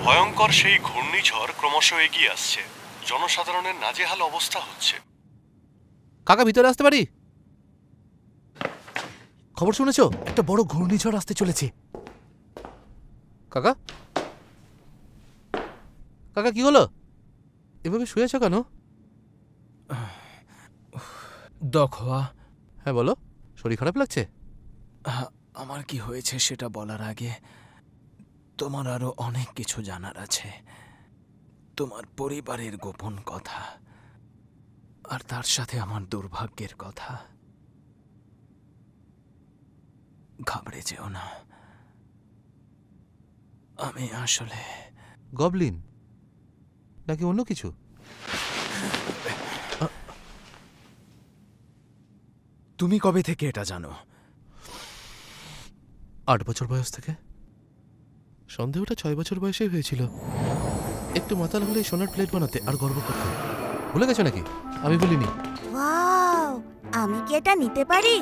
ভয়ঙ্কর সেই ঘূর্ণিঝড় ক্রমশ এগিয়ে আসছে, জনসাধারণের নাজেহাল অবস্থা হচ্ছে। কাকা ভিতরে আসতে পারি? খবর শুনেছো? একটা বড় ঘূর্ণিঝড় আসতে চলেছে। কাকা কাকা কি হলো? এভাবে শুয়ে আছো কেন? দখোয়া। হ্যাঁ বলো, শরীর খারাপ লাগছে? আমার কি হয়েছে সেটা বলার আগে তোমার আরো অনেক কিছু জানার আছে। তোমার পরিবারের গোপন কথা, আর তার সাথে আমার দুর্ভাগ্যের কথা। ঘাবড়ে যেও না, আমি আসলে গবলিন নাকি অন্য কিছু? তুমি কবে থেকে এটা জানো? 8 বছর বয়স থেকে। সন্দেহটা 6 বছর বয়সেই হয়েছিল। একটু মাতাল হলেই সোনার প্লেট বানাতে আর গর্ব করতে। ভুলে গেছো নাকি? আমি বলিনি। ওয়াও, আমি কি এটা নিতে পারি?